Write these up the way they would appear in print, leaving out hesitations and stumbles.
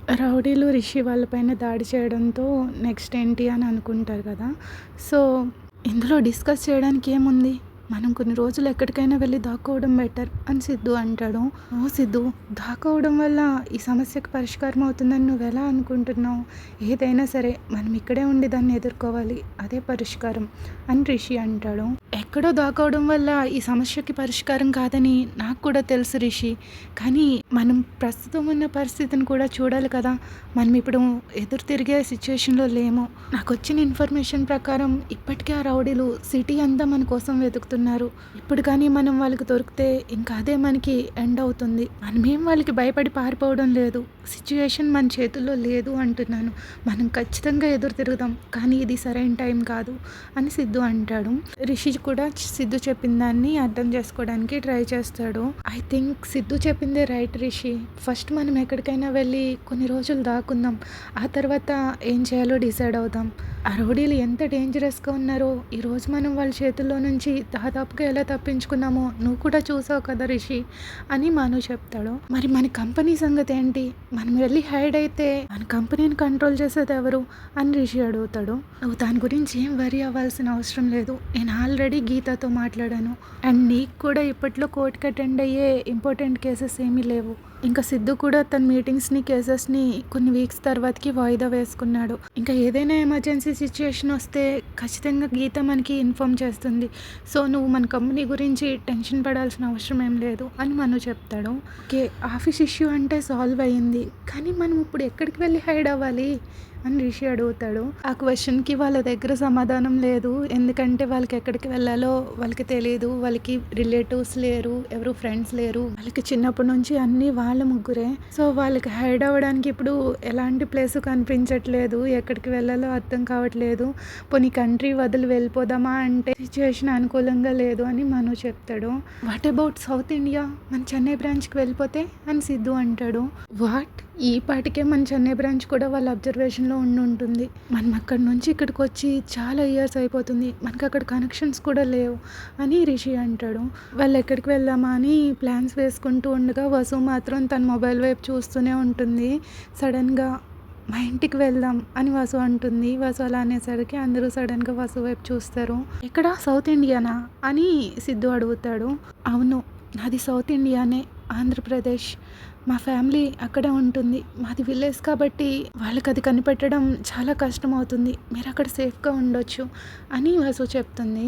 రౌడీలు రిషి వాళ్ళ పైన దాడి చేయడంతో నెక్స్ట్ ఏంటి అని అనుకుంటారు కదా! సో, ఇందులో డిస్కస్ చేయడానికి ఏముంది? మనం కొన్ని రోజులు ఎక్కడికైనా వెళ్ళి దాక్కోవడం బెటర్ అని సిద్ధు అంటాడు. ఓ సిద్ధు, దాక్కోవడం వల్ల ఈ సమస్యకు పరిష్కారం అవుతుందని నువ్వెలా అనుకుంటున్నావు? ఏదైనా సరే మనం ఇక్కడే ఉండి దాన్ని ఎదుర్కోవాలి. అదే పరిష్కారం అని రిషి అంటాడు. ఎక్కడో దాక్కోవడం వల్ల ఈ సమస్యకి పరిష్కారం కాదని నాకు కూడా తెలుసు రిషి. కానీ మనం ప్రస్తుతం ఉన్న పరిస్థితిని కూడా చూడాలి కదా! మనం ఇప్పుడు ఎదురు తిరిగే సిచ్యుయేషన్‌లో లేము. నాకొచ్చిన ఇన్ఫర్మేషన్ ప్రకారం ఇప్పటికే ఆ రౌడీలు సిటీ అంతా మన కోసం వెతుకుతున్నారు. ఇప్పుడు కానీ మనం వాళ్ళకి దొరికితే ఇంకా అదే మనకి ఎండ్ అవుతుంది. మనమేం వాళ్ళకి భయపడి పారిపోవడం లేదు. సిచ్యుయేషన్ మన చేతుల్లో లేదు అంటున్నాను. మనం ఖచ్చితంగా ఎదురు తిరుగుదాం. కానీ ఇది సరైన టైం కాదు అని సిద్ధు అంటాడు. రిషి కూడా సిద్ధు చెప్పిన దాన్ని అర్థం చేసుకోవడానికి ట్రై చేస్తాడు. ఐ థింక్ సిద్ధు చెప్పిందే రైట్ రిషి. ఫస్ట్ మనం ఎక్కడికైనా వెళ్ళి కొన్ని రోజులు దాక్కుందాం. ఆ తర్వాత ఏం చేయాలో డిసైడ్ అవుదాం. ఆ రౌడీలు ఎంత డేంజరస్‌గా ఉన్నారో ఈరోజు మనం వాళ్ళ చేతుల్లో నుంచి దాదాపుగా ఎలా తప్పించుకున్నామో నువ్వు కూడా చూసావు కదా రిషి అని మను చెప్తాడు. మరి మన కంపెనీ సంగతి ఏంటి? మనం వెళ్ళి హైడ్ అయితే మన కంపెనీని కంట్రోల్ చేసేది ఎవరు అని రిషి అడుగుతాడు. నువ్వు దాని గురించి ఏం వరీ అవ్వాల్సిన అవసరం లేదు. నేను ఆల్రెడీ గీతతో మాట్లాడాను. అండ్ నీకు కూడా ఇప్పట్లో కోర్టుకి అటెండ్ అయ్యే ఇంపార్టెంట్ కేసెస్ ఏమీ లేవు. ఇంకా సిద్ధు కూడా తన మీటింగ్స్ని కేసెస్ని కొన్ని వీక్స్ తర్వాతకి వాయిదా వేసుకున్నాడు. ఇంకా ఏదైనా ఎమర్జెన్సీ సిచ్యుయేషన్ వస్తే ఖచ్చితంగా గీత మనకి ఇన్ఫామ్ చేస్తుంది. సో నువ్వు మన కంపెనీ గురించి టెన్షన్ పడాల్సిన అవసరం ఏం లేదు అని మను చెప్తాడు. ఓకే, ఆఫీస్ ఇష్యూ అంటే సాల్వ్ అయ్యింది. కానీ మనం ఇప్పుడు ఎక్కడికి వెళ్ళి హైడ్ అవ్వాలి అని రిషి అడుగుతాడు. ఆ క్వశ్చన్కి వాళ్ళ దగ్గర సమాధానం లేదు. ఎందుకంటే వాళ్ళకి ఎక్కడికి వెళ్ళాలో వాళ్ళకి తెలియదు. వాళ్ళకి రిలేటివ్స్ లేరు, ఎవరు ఫ్రెండ్స్ లేరు. వాళ్ళకి చిన్నప్పటి నుంచి అన్నీ వాళ్ళ ముగ్గురే. సో వాళ్ళకి హైడ్ అవ్వడానికి ఇప్పుడు ఎలాంటి ప్లేస్ కనిపించట్లేదు. ఎక్కడికి వెళ్ళాలో అర్థం కావట్లేదు. పోనీ కంట్రీ వదిలి వెళ్ళిపోదామా అంటే సిచ్యుయేషన్ అనుకూలంగా లేదు అని మను చెప్తాడు. What about south India? మన చెన్నై బ్రాంచ్కి వెళ్ళిపోతే అని సిద్ధు అంటాడు. వాట్? ఈ పాటికే మన చెన్నై బ్రాంచ్ కూడా వాళ్ళ అబ్జర్వేషన్లో ఉంటుంది. మనం అక్కడి నుంచి ఇక్కడికి వచ్చి చాలా ఇయర్స్ అయిపోతుంది. మనకు అక్కడ కనెక్షన్స్ కూడా లేవు అని రిషి అంటాడు. వాళ్ళు ఎక్కడికి వెళ్దామా అని ప్లాన్స్ వేసుకుంటూ ఉండగా వసు మాత్రం తన మొబైల్ వైపు చూస్తూనే ఉంటుంది. సడన్గా మా ఇంటికి వెళ్దాం అని వసు అంటుంది. వసు అలా అనేసరికి అందరూ సడన్గా వసు వైపు చూస్తారు. ఇక్కడ సౌత్ ఇండియానా అని సిద్ధు అడుగుతాడు. అవును, నాది సౌత్ ఇండియానే, ఆంధ్రప్రదేశ్. మా ఫ్యామిలీ అక్కడే ఉంటుంది. మాది విలేజ్ కాబట్టి వాళ్ళకి అది కనిపెట్టడం చాలా కష్టం అవుతుంది. మీరు అక్కడ సేఫ్గా ఉండొచ్చు అని వసు చెప్తుంది.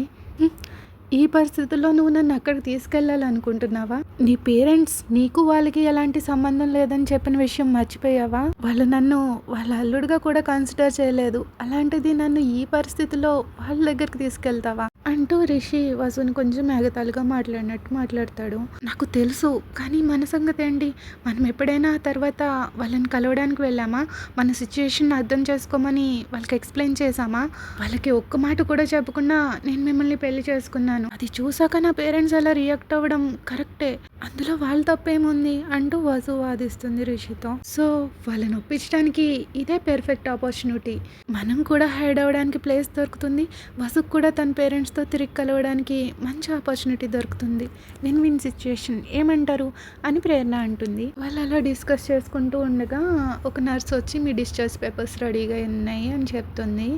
ఈ పరిస్థితుల్లో నువ్వు నన్ను అక్కడికి తీసుకెళ్ళాలనుకుంటున్నావా? నీ పేరెంట్స్ నీకు వాళ్ళకి ఎలాంటి సంబంధం లేదని చెప్పిన విషయం మర్చిపోయావా? వాళ్ళు నన్ను వాళ్ళ అల్లుడిగా కూడా కన్సిడర్ చేయలేదు. అలాంటిది నన్ను ఈ పరిస్థితిలో వాళ్ళ దగ్గరికి తీసుకెళ్తావా అంటూ రిషి వసుని కొంచెం ఎగతాళిగా మాట్లాడినట్టు మాట్లాడతాడు. నాకు తెలుసు, కానీ మన సంగతి ఏంటి? మనం ఎప్పుడైనా ఆ తర్వాత వాళ్ళని కలవడానికి వెళ్ళామా? మన సిచ్యుయేషన్ అర్థం చేసుకోమని వాళ్ళకి ఎక్స్ప్లెయిన్ చేశామా? వాళ్ళకి ఒక్క మాట కూడా చెప్పకుండా నేను మిమ్మల్ని పెళ్లి చేసుకున్నాను. అది చూసాక నా పేరెంట్స్ అలా రియాక్ట్ అవ్వడం కరెక్టే. అందులో వాళ్ళ తప్పేముంది అంటూ వసు వాదిస్తుంది రిషితో. సో వాళ్ళని ఒప్పించడానికి ఇదే పెర్ఫెక్ట్ ఆపర్చునిటీ. మనం కూడా హైడ్ అవ్వడానికి ప్లేస్ దొరుకుతుంది. వసుకు కూడా తన పేరెంట్స్తో తిరిగి కలవడానికి మంచి ఆపర్చునిటీ దొరుకుతుంది. విన్ విన్ సిచ్యుయేషన్ ఏమంటారు అని ప్రేరణ అంటుంది. వాళ్ళు అలా డిస్కస్ చేసుకుంటూ ఉండగా ఒక నర్స్ వచ్చి మీ డిశ్చార్జ్ పేపర్స్ రెడీగా ఉన్నాయి అని చెప్తుంది.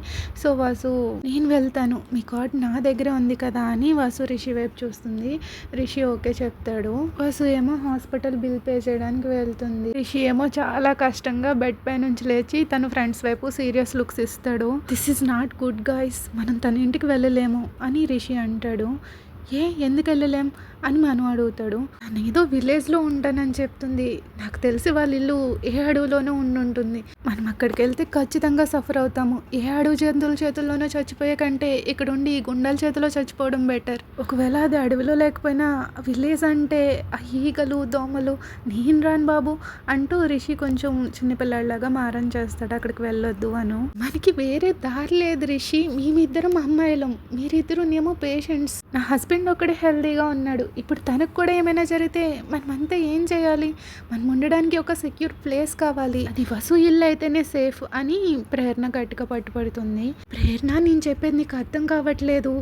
సో వసు, నేను వెళ్తాను, మీ కార్డ్ నా దగ్గర ఉంది కదా అని వసు రిషి వైపు చూస్తుంది. రిషి ఓకే చెప్తాడు. వసు ఏమో హాస్పిటల్ బిల్ పే చేయడానికి వెళ్తుంది. రిషి ఏమో చాలా కష్టంగా బెడ్ పై నుంచి లేచి తన ఫ్రెండ్స్ వైపు సీరియస్ లుక్స్ ఇస్తాడు. This is not good guys, మనం తన ఇంటికి వెళ్ళలేము అని రిషి అంటాడు. ఎందుకు వెళ్ళలేం అని మను అడుగుతాడు. తను ఏదో విలేజ్లో ఉంటానని చెప్తుంది. నాకు తెలిసి వాళ్ళ ఇల్లు ఏ అడవిలోనో ఉంటుంది. మనం అక్కడికి వెళ్తే ఖచ్చితంగా సఫర్ అవుతాము. ఏ అడవి జంతువుల చేతుల్లోనో చచ్చిపోయే కంటే ఇక్కడ ఉండి ఈ గుండాల చేతిలో చచ్చిపోవడం బెటర్. ఒకవేళ అది అడవిలో లేకపోయినా విలేజ్ అంటే ఆ ఈగలు దోమలు, నేను రాను బాబు అంటూ రిషి కొంచెం చిన్నపిల్లాడిలాగా మారం చేస్తాడు అక్కడికి వెళ్ళొద్దు అను. మనకి వేరే దారి లేదు రిషి, మేమిద్దరం అమ్మాయిలం, మీరిద్దరు ఏమో పేషెంట్స్. నా హస్బెండ్ ఒకడే హెల్దీగా ఉన్నాడు. ఇప్పుడు తనకు కూడా ఏమైనా జరిగితే మనమంతా ఏం చేయాలి? మనం ఉండడానికి ఒక సెక్యూర్ ప్లేస్ కావాలి. అది వసు ఇల్లు అయితేనే సేఫ్ అని ప్రేరణ గట్టిగా పట్టుపడుతుంది. ప్రేరణ, నేను చెప్పేది నీకు అర్థం కావట్లేదు.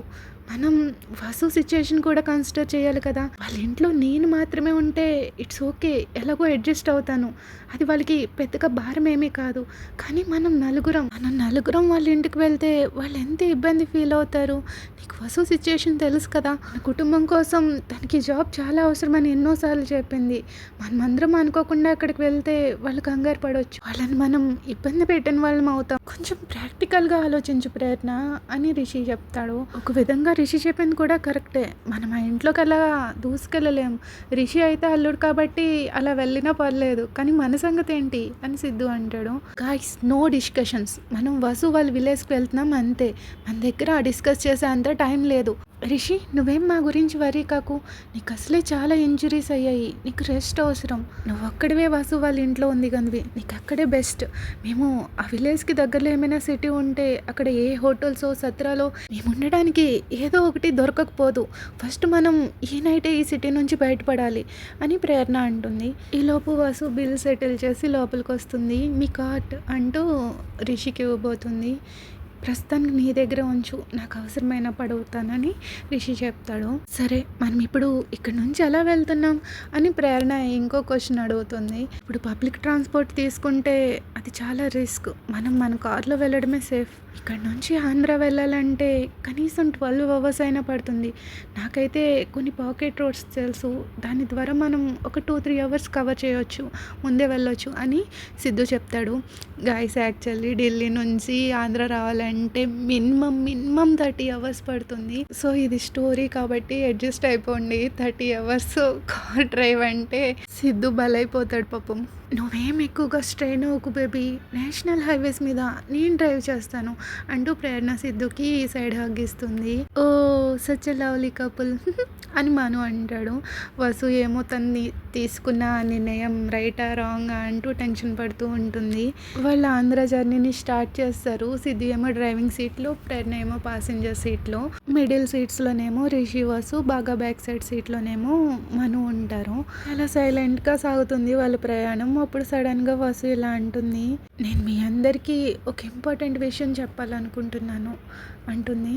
మనం వసు సిచ్యుయేషన్ కూడా కన్సిడర్ చేయాలి కదా! వాళ్ళ ఇంట్లో నేను మాత్రమే ఉంటే ఇట్స్ ఓకే. ఎలాగో అడ్జస్ట్ అవుతాను. అది వాళ్ళకి పెద్దగా భారమేమీ కాదు. కానీ మనం నలుగురం వాళ్ళ ఇంటికి వెళ్తే వాళ్ళు ఎంత ఇబ్బంది ఫీల్ అవుతారు. నీకు వసు సిచ్యుయేషన్ తెలుసు కదా! మన కుటుంబం కోసం తనకి జాబ్ చాలా అవసరమని ఎన్నో సార్లు చెప్పింది. మనమందరం అనుకోకుండా అక్కడికి వెళ్తే వాళ్ళు కంగారు పడొచ్చు. వాళ్ళని మనం ఇబ్బంది పెట్టిన వాళ్ళం అవుతాం. కొంచెం ప్రాక్టికల్‌గా ఆలోచించు ప్రేరణ అని రిషి చెప్తాడు. ఒక విధంగా రిషి చెప్పింది కూడా కరెక్టే. మనం ఆ ఇంట్లోకి అలా దూసుకెళ్ళలేం. రిషి అయితే అల్లుడు కాబట్టి అలా వెళ్ళినా పర్లేదు. కానీ మన సంగతి ఏంటి అని సిద్ధు అంటాడు. Guys, no discussions. మనం వసు వాళ్ళ విలేజ్కి వెళ్తున్నాం అంతే. మన దగ్గర డిస్కస్ చేసే అంత టైం లేదు. రిషి, నువ్వేం మా గురించి వరీ కాకు. నీకు అసలే చాలా ఇంజురీస్ అయ్యాయి. నీకు రెస్ట్ అవసరం. నువ్వు అక్కడవే వసు వాళ్ళ ఇంట్లో ఉంది కనివి. నీకు అక్కడే బెస్ట్. మేము ఆ విలేజ్కి దగ్గరలో ఏమైనా సిటీ ఉంటే అక్కడ ఏ హోటల్సో సత్రాలో మేము ఉండడానికి ఏదో ఒకటి దొరకకపోదు. ఫస్ట్ మనం ఈ నైటే ఈ సిటీ నుంచి బయటపడాలి అని ప్రేరణ అంటుంది. ఈలోపు వసు బిల్ సెటిల్ చేసి లోపలికి వస్తుంది. మీ కార్ట్ అంటూ రిషికి ఇవ్వబోతుంది. ప్రస్తుతానికి నీ దగ్గర ఉంచు, నాకు అవసరమైనప్పుడు అడుగుతానని రిషి చెప్తాడు. సరే, మనం ఇప్పుడు ఇక్కడ నుంచి ఎలా వెళ్తున్నాం అని ప్రేరణ ఇంకో క్వశ్చన్ అడుగుతుంది. ఇప్పుడు పబ్లిక్ ట్రాన్స్పోర్ట్ తీసుకుంటే అది చాలా రిస్క్. మన కార్లో వెళ్ళడమే సేఫ్. ఇక్కడ నుంచి ఆంధ్ర వెళ్ళాలంటే కనీసం 12 అవర్స్ అయినా పడుతుంది. నాకైతే కొన్ని పాకెట్ రోడ్స్ తెలుసు. దాని ద్వారా మనం ఒక 2-3 అవర్స్ కవర్ చేయొచ్చు, ముందే వెళ్ళొచ్చు అని సిద్ధు చెప్తాడు. గాయ్స్, యాక్చువల్లీ ఢిల్లీ నుంచి ఆంధ్ర రావాలంటే మినిమం 30 అవర్స్ పడుతుంది. సో ఇది స్టోరీ కాబట్టి అడ్జస్ట్ అయిపోండి. 30 అవర్స్ కార్ డ్రైవ్ అంటే సిద్ధు బలైపోతాడు పాపం. నువ్వేం ఎక్కువగా స్ట్రెయిన్ అవ్వకు బేబీ, నేషనల్ హైవేస్ మీద నేను డ్రైవ్ చేస్తాను అంటూ ప్రేరణ సిద్ధుకి సైడ్ హగ్ ఇస్తుంది. ఓ సచ్ ఎ లవ్లీ కపుల్ అని మను అంటాడు. వసు ఏమో తన్ని తీసుకున్న నిర్ణయం రైటా రాంగ్ అంటూ టెన్షన్ పడుతూ ఉంటుంది. వాళ్ళ ఆంధ్ర జర్నీని స్టార్ట్ చేస్తారు. సిద్ధు ఏమో డ్రైవింగ్ సీట్లో, ప్రేరణ ఏమో ప్యాసింజర్ సీట్లో. మిడిల్ సీట్స్లోనేమో రిషి, వసు, బాగా బ్యాక్ సైడ్ సీట్లోనేమో మను ఉంటారు. అలా సైలెంట్గా సాగుతుంది వాళ్ళ ప్రయాణం. అప్పుడు సడన్గా వసు ఇలా అంటుంది, నేను మీ అందరికీ ఒక ఇంపార్టెంట్ విషయం చెప్పాలనుకుంటున్నాను అంటుంది.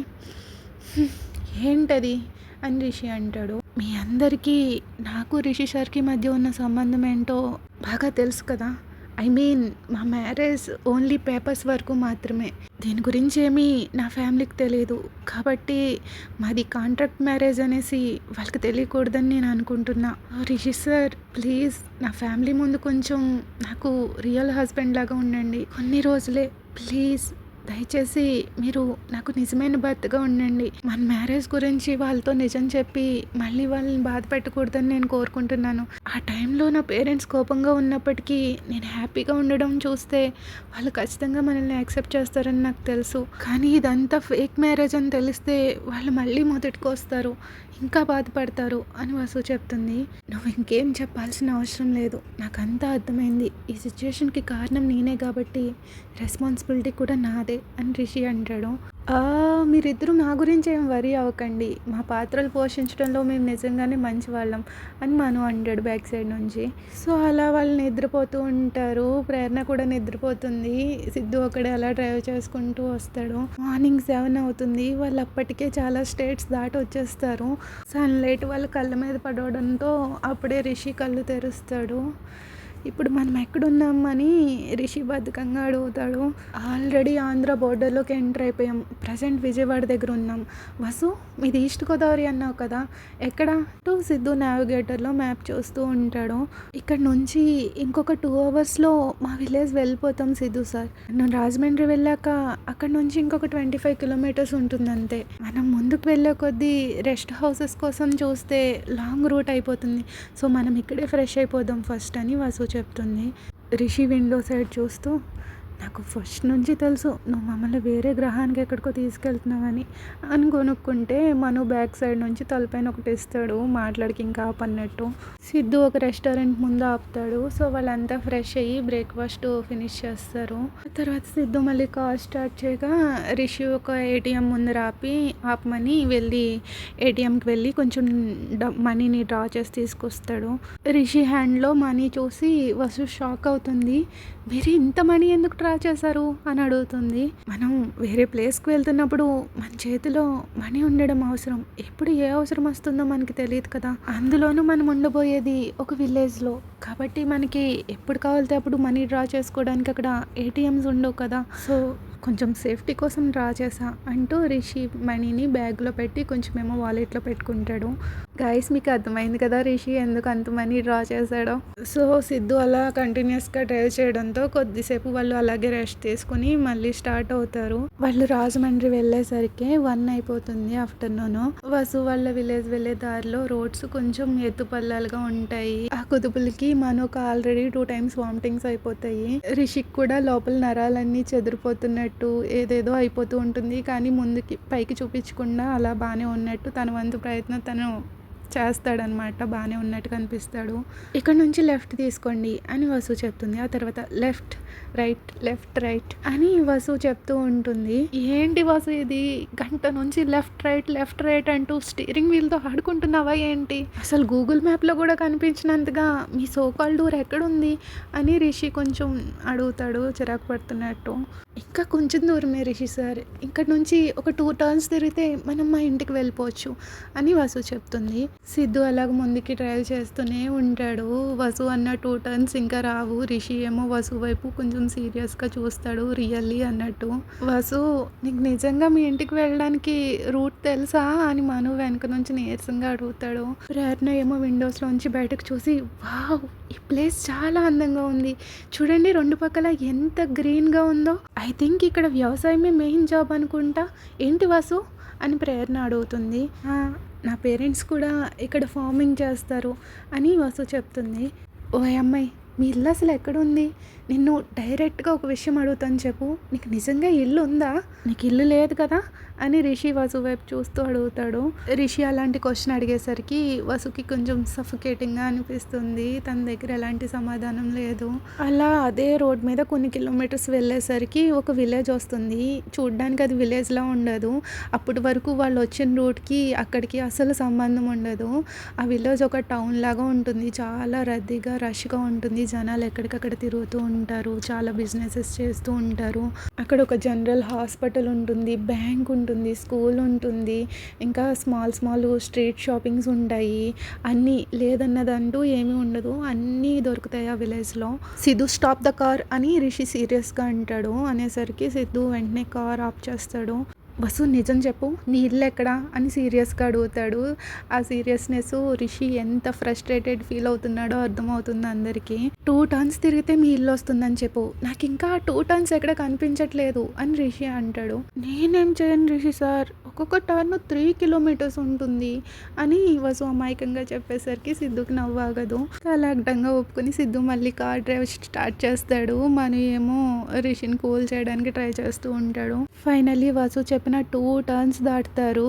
ఏంటది అని రిషి అంటాడు. మీ అందరికీ నాకు రిషి సార్కి మధ్య ఉన్న సంబంధం ఏంటో బాగా తెలుసు కదా. ఐ మీన్, మా మ్యారేజ్ ఓన్లీ పేపర్స్ వరకు మాత్రమే. దీని గురించి ఏమీ నా ఫ్యామిలీకి తెలియదు. కాబట్టి మాది కాంట్రాక్ట్ మ్యారేజ్ అనేసి వాళ్ళకి తెలియకూడదని నేను అనుకుంటున్నా. రిషి సార్, ప్లీజ్ నా ఫ్యామిలీ ముందు కొంచెం నాకు రియల్ హస్బెండ్ లాగా ఉండండి. కొన్ని రోజులే ప్లీజ్. దయచేసి మీరు నాకు నిజమైన భర్తగా ఉండండి. మన మ్యారేజ్ గురించి వాళ్ళతో నిజం చెప్పి మళ్ళీ వాళ్ళని బాధ పెట్టకూడదని నేను కోరుకుంటున్నాను. ఆ టైంలో నా పేరెంట్స్ కోపంగా ఉన్నప్పటికీ నేను హ్యాపీగా ఉండడం చూస్తే వాళ్ళు ఖచ్చితంగా మనల్ని యాక్సెప్ట్ చేస్తారని నాకు తెలుసు. కానీ ఇదంతా ఫేక్ మ్యారేజ్ అని తెలిస్తే వాళ్ళు మళ్ళీ మొదటికి వస్తారు, ఇంకా బాధపడతారు అని వసు చెప్తుంది. నువ్వు ఇంకేం చెప్పాల్సిన అవసరం లేదు, నాకంతా అర్థమైంది. ఈ సిచ్యుయేషన్కి కారణం నేనే కాబట్టి రెస్పాన్సిబిలిటీ కూడా నాదే అని రిషి అంటాడు. మీరిద్దరూ మా గురించి ఏం వరీ అవ్వకండి. మా పాత్రలు పోషించడంలో మేము నిజంగానే మంచి వాళ్ళం అని మను అంటాడు బ్యాక్ సైడ్ నుంచి. సో అలా వాళ్ళు నిద్రపోతూ ఉంటారు. ప్రేరణ కూడా నిద్రపోతుంది. సిద్ధు ఒకడే అలా డ్రైవ్ చేసుకుంటూ వస్తాడు. మార్నింగ్ 7 అవుతుంది. వాళ్ళు అప్పటికే చాలా స్టేట్స్ దాటి వచ్చేస్తారు. సన్లైట్ వాళ్ళ కళ్ళ మీద పడవడంతో అప్పుడే రిషి కళ్ళు తెరుస్తాడు. ఇప్పుడు మనం ఎక్కడున్నామని రిషి బద్ధకంగా అడుగుతాడు. ఆల్రెడీ ఆంధ్ర బోర్డర్లోకి ఎంటర్ అయిపోయాం. ప్రజెంట్ విజయవాడ దగ్గర ఉన్నాం. వసు, మీది ఈస్ట్ గోదావరి అన్నావు కదా, ఎక్కడ? సిద్ధు నావిగేటర్లో మ్యాప్ చూస్తూ ఉంటాడు. ఇక్కడ నుంచి ఇంకొక 2 అవర్స్లో మా విలేజ్ వెళ్ళిపోతాం సిద్ధు సార్. నేను రాజమండ్రి వెళ్ళాక అక్కడ నుంచి ఇంకొక 25 కిలోమీటర్స్ ఉంటుంది అంతే. మనం ముందుకు వెళ్ళే కొద్దీ రెస్ట్ హౌసెస్ కోసం చూస్తే లాంగ్ రూట్ అయిపోతుంది. సో మనం ఇక్కడే ఫ్రెష్ అయిపోదాం ఫస్ట్ అని వసు చెప్తుంది. రిషి విండో సైడ్ చూస్తూ, నాకు ఫస్ట్ నుంచి తెలుసు నువ్వు మమ్మల్ని వేరే గ్రహానికి ఎక్కడికో తీసుకెళ్తున్నావని అని కొనుక్కుంటే మను బ్యాక్ సైడ్ నుంచి తలపైన ఒకటి ఇస్తాడు, మాట్లాడికి ఇంకా ఆపన్నట్టు. సిద్ధు ఒక రెస్టారెంట్ ముందు ఆపుతాడు. సో వాళ్ళంతా ఫ్రెష్ అయ్యి బ్రేక్ఫాస్ట్ ఫినిష్ చేస్తారు. తర్వాత సిద్ధు మళ్ళీ కార్ స్టార్ట్ చేయగా రిషి ఒక ఏటీఎం ముందర ఆపమని వెళ్ళి ఏటీఎంకి వెళ్ళి కొంచెం మనీని డ్రా చేసి తీసుకొస్తాడు. రిషి హ్యాండ్లో మనీ చూసి వసు షాక్ అవుతుంది. మీరు ఇంత మనీ ఎందుకు డ్రా చేశారు అని అడుగుతుంది. మనం వేరే ప్లేస్కి వెళ్తున్నప్పుడు మన చేతిలో మనీ ఉండడం అవసరం. ఎప్పుడు ఏ అవసరం వస్తుందో మనకి తెలియదు కదా. అందులోనూ మనం ఉండబోయేది ఒక విలేజ్లో కాబట్టి మనకి ఎప్పుడు కావాలితే అప్పుడు మనీ డ్రా చేసుకోవడానికి అక్కడ ఏటీఎంస్ ఉండవు కదా. సో కొంచెం సేఫ్టీ కోసం డ్రా చేసా అంటూ రిషి మనీని బ్యాగ్లో పెట్టి కొంచెమేమో వాలెట్లో పెట్టుకుంటాడు. గైస్ మీకు అర్థమైంది కదా రిషి ఎందుకు అంత మనీ డ్రా చేశాడో. సో సిద్ధు అలా కంటిన్యూస్గా డ్రైవ్ చేయడంతో కొద్దిసేపు వాళ్ళు అలాగే రెస్ట్ తీసుకుని మళ్ళీ స్టార్ట్ అవుతారు. వాళ్ళు రాజమండ్రి వెళ్ళేసరికి 1 అయిపోతుంది ఆఫ్టర్నూన్. వసు వాళ్ళ విలేజ్ వెళ్ళే దారిలో రోడ్స్ కొంచెం ఎత్తుపల్లాలుగా ఉంటాయి. ఆ కుదుపులకి మనకు ఆల్రెడీ 2 times వామిటింగ్స్ అయిపోతాయి. రిషికి కూడా లోపల నరాలన్నీ చెదిరిపోతున్నట్టు ఏదేదో అయిపోతూ ఉంటుంది. కానీ ముందుకి పైకి చూపించకుండా అలా బాగానే ఉన్నట్టు తన వంతు ప్రయత్నం తను చేస్తాడనమాట. బాగానే ఉన్నట్టు కనిపిస్తాడు. ఇక్కడ నుంచి లెఫ్ట్ తీసుకోండి అని వసు చెప్తుంది. ఆ తర్వాత లెఫ్ట్ రైట్ అని వసు చెప్తూ ఉంటుంది. ఏంటి వసు ఇది గంట నుంచి లెఫ్ట్ రైట్ అంటూ స్టీరింగ్ వీల్తో ఆడుకుంటున్నావా ఏంటి? అసలు గూగుల్ మ్యాప్లో కూడా కనిపించినంతగా మీ సోకాల్ డోర్ ఎక్కడుంది అని రిషి కొంచెం అడుగుతాడు చిరాకు పడుతున్నట్టు. ఇంకా కొంచెం దూరమే రిషి సార్, ఇక్కడ నుంచి ఒక 2 turns తిరిగితే మనం మా ఇంటికి వెళ్ళిపోవచ్చు అని వసు చెప్తుంది. సిద్ధు అలాగ ముందుకి డ్రైవ్ చేస్తూనే ఉంటాడు. వసు అన్న 2 turns ఇంకా రావు. రిషి ఏమో వసు వైపు కొంచెం సీరియస్గా చూస్తాడు రియల్లీ అన్నట్టు. వసు నీకు నిజంగా మీ ఇంటికి వెళ్ళడానికి రూట్ తెలుసా అని మను వెనక నుంచి నీరసంగా అడుగుతాడు. ప్రేరణ ఏమో విండోస్లోంచి బయటకు చూసి వావ్ ఈ ప్లేస్ చాలా అందంగా ఉంది, చూడండి 2 పక్కల ఎంత గ్రీన్గా ఉందో, ఐ థింక్ ఇక్కడ వ్యవసాయమే మెయిన్ జాబ్ అనుకుంటా, ఏంటి వసు అని ప్రేరణ అడుగుతుంది. నా పేరెంట్స్ కూడా ఇక్కడ ఫార్మింగ్ చేస్తారు అని వసు చెప్తుంది. ఓ అమ్మాయి మీ ఇల్లు అసలు ఎక్కడుంది? నిన్ను డైరెక్ట్గా ఒక విషయం అడుగుతాను చెప్పు, నీకు నిజంగా ఇల్లు ఉందా? నీకు ఇల్లు లేదు కదా అని రిషి వసు వైపు చూస్తూ అడుగుతాడు. రిషి అలాంటి క్వశ్చన్ అడిగేసరికి వసుకి కొంచెం సఫికేటింగ్గా అనిపిస్తుంది. తన దగ్గర ఎలాంటి సమాధానం లేదు. అలా అదే రోడ్ మీద కొన్ని కిలోమీటర్స్ వెళ్ళేసరికి ఒక విలేజ్ వస్తుంది. చూడ్డానికి అది విలేజ్లా ఉండదు. అప్పటి వరకు వాళ్ళు వచ్చిన రూట్కి అక్కడికి అసలు సంబంధం ఉండదు. ఆ విలేజ్ ఒక టౌన్ లాగా ఉంటుంది. చాలా రద్దీగా రష్గా ఉంటుంది. జనాలు ఎక్కడికక్కడ తిరుగుతూ ఉంటారు, చాలా బిజినెసెస్ చేస్తూ ఉంటారు. అక్కడ ఒక జనరల్ హాస్పిటల్ ఉంటుంది, బ్యాంక్ ఉంటుంది, స్కూల్ ఉంటుంది, ఇంకా స్మాల్ స్ట్రీట్ షాపింగ్స్ ఉంటాయి. అన్నీ లేదన్నదంటూ ఏమీ ఉండదు, అన్నీ దొరుకుతాయి ఆ విలేజ్లో. సిద్ధు స్టాప్ ద కార్ అని రిషి సీరియస్గా అంటాడు. అనేసరికి సిద్ధు వెంటనే కార్ ఆఫ్ చేస్తాడు. వసు నిజం చెప్పు, నీ ఇల్లు ఎక్కడా అని సీరియస్గా అడుగుతాడు. ఆ సీరియస్నెస్ రిషి ఎంత ఫ్రస్ట్రేటెడ్ ఫీల్ అవుతున్నాడో అర్థమవుతుంది అందరికీ. 2 turns తిరిగితే మీ ఇల్లు వస్తుందని చెప్పు, నాకు ఇంకా 2 turns ఎక్కడ కనిపించట్లేదు అని రిషి అంటాడు. నేనేం చేయను రిషి సార్, ఒక్కొక్క టర్న్ 3 kilometers ఉంటుంది అని వసు అమాయకంగా చెప్పేసరికి సిద్ధుకి నవ్వాగదు. అలా అడ్డంగా ఒప్పుకొని సిద్ధు మళ్ళీ కార్ డ్రైవ్ స్టార్ట్ చేస్తాడు. మను ఏమో రిషిని కూల్ చేయడానికి ట్రై చేస్తూ ఉంటాడు. ఫైనల్లీ వసు చెప్పిన 2 turns దాటుతారు.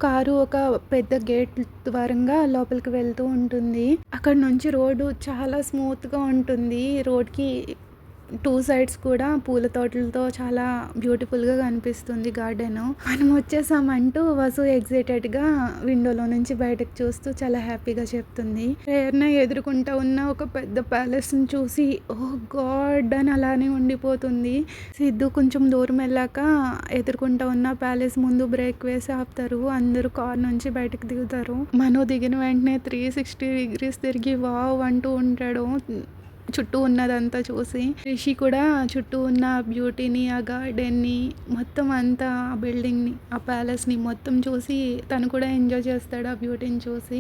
కారు ఒక పెద్ద గేట్ ద్వారంగా లోపలికి వెళ్తూ ఉంటుంది. అక్కడ నుంచి రోడ్డు చాలా స్మూత్గా ఉంటుంది. రోడ్కి 2 sides కూడా పూల తోటలతో చాలా బ్యూటిఫుల్గా కనిపిస్తుంది గార్డెన్. మనం వచ్చేసామంటూ వసు ఎగ్జైటెడ్గా విండోలో నుంచి బయటకు చూస్తూ చాలా హ్యాపీగా చెప్తుంది. ప్రేరణ ఎదుర్కొంటూ ఉన్న ఒక పెద్ద ప్యాలెస్ని చూసి ఓ గాడ్ అని అలానే ఉండిపోతుంది. సిద్ధు కొంచెం దూరం వెళ్ళాక ఎదుర్కొంటూ ఉన్న ప్యాలెస్ ముందు బ్రేక్ వేసి ఆపుతారు. అందరూ కార్ నుంచి బయటకు దిగుతారు. మనో దిగిన వెంటనే 360 degrees తిరిగి వావ్ అంటూ ఉంటాడు చుట్టూ ఉన్నదంతా చూసి. రిషి కూడా చుట్టూ ఉన్న బ్యూటీని, ఆ గార్డెన్ని, మొత్తం అంతా ఆ బిల్డింగ్ని, ఆ ప్యాలెస్ని మొత్తం చూసి తను కూడా ఎంజాయ్ చేస్తాడు ఆ బ్యూటీని చూసి.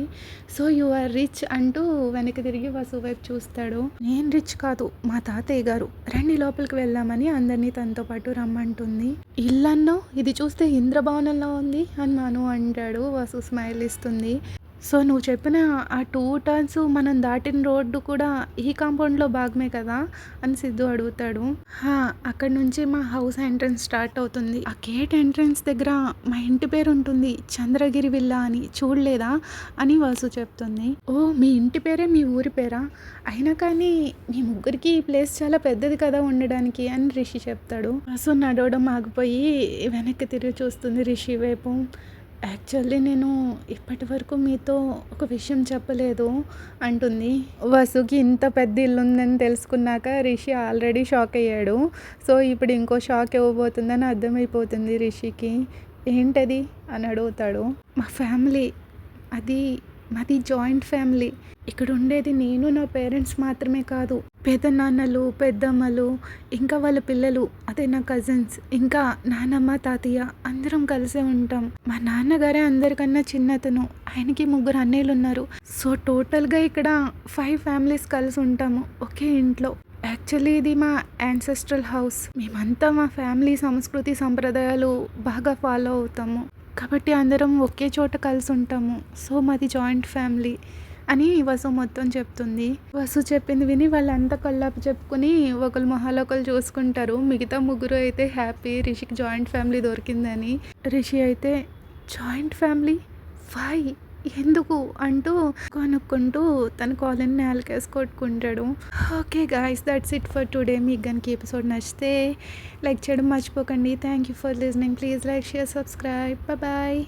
సో యు ఆర్ రిచ్ అంటూ వెనక్కి తిరిగి వసు వైపు చూస్తాడు. నేను రిచ్ కాదు, మా తాతయ్య గారు, రండి లోపలికి వెళ్దామని అందరినీ తనతో పాటు రమ్మంటుంది. ఇల్లన్నో ఇది చూస్తే ఇంద్రభవనంలో ఉంది అని మను అంటాడు. వసు స్మైల్ ఇస్తుంది. సో నువ్వు చెప్పిన ఆ 2 turns మనం దాటిన రోడ్డు కూడా ఈ కాంపౌండ్లో భాగమే కదా అని సిద్ధు అడుగుతాడు. అక్కడ నుంచి మా హౌస్ ఎంట్రన్స్ స్టార్ట్ అవుతుంది. ఆ గేట్ ఎంట్రన్స్ దగ్గర మా ఇంటి పేరు ఉంటుంది, చంద్రగిరి విల్లా అని, చూడలేదా అని వసు చెప్తుంది. ఓ మీ ఇంటి పేరే మీ ఊరి పేరా? అయినా కానీ మీ ముగ్గురికి ఈ ప్లేస్ చాలా పెద్దది కదా ఉండడానికి అని రిషి చెప్తాడు. వసు నడవడం ఆగిపోయి వెనక్కి తిరిగి చూస్తుంది రిషి వైపు. యాక్చువల్లీ నేను ఇప్పటివరకు మీతో ఒక విషయం చెప్పలేదు అంటుంది. వసుకి ఇంత పెద్ద ఇల్లుందని తెలుసుకున్నాక రిషి ఆల్రెడీ షాక్ అయ్యాడు. సో ఇప్పుడు ఇంకో షాక్ ఇవ్వబోతుందని అర్థమైపోతుంది రిషికి. ఏంటది అని అడుగుతాడు. మా ఫ్యామిలీ అది మాది జాయింట్ ఫ్యామిలీ. ఇక్కడ ఉండేది నేను నా పేరెంట్స్ మాత్రమే కాదు, పెదనాన్నలు పెద్దమ్మలు ఇంకా వాళ్ళ పిల్లలు, అదే నా కజిన్స్, ఇంకా నానమ్మ తాతయ్య అందరం కలిసే ఉంటాం. మా నాన్నగారే అందరికన్నా చిన్నతను, ఆయనకి 3 అన్నయ్యలు ఉన్నారు. సో టోటల్గా ఇక్కడ 5 ఫ్యామిలీస్ కలిసి ఉంటాము ఒకే ఇంట్లో. యాక్చువల్లీ ఇది మా యాన్సెస్ట్రల్ హౌస్. మేమంతా మా ఫ్యామిలీ సంస్కృతి సంప్రదాయాలు బాగా ఫాలో అవుతాము కాబట్టి అందరం ఒకే చోట కలిసి ఉంటాము. సో మాది జాయింట్ ఫ్యామిలీ అని వసు మొత్తం చెప్తుంది. వసు చెప్పింది విని వాళ్ళంతా కల్లాపు చెప్పుకుని ఒకరు మొహాలు ఒకరు చూసుకుంటారు. మిగతా 3 అయితే హ్యాపీ రిషికి జాయింట్ ఫ్యామిలీ దొరికిందని. రిషి అయితే జాయింట్ ఫ్యామిలీ వై ఎందుకు అంటూ కొనుక్కుంటూ తన కాలనీ నేలకేసి కొట్టుకుంటాడు. Okay guys, that's it for today. మీకు కనుక ఎపిసోడ్ నచ్చితే లైక్ చేయడం మర్చిపోకండి. Thank you for listening. Please like, share, subscribe. Bye.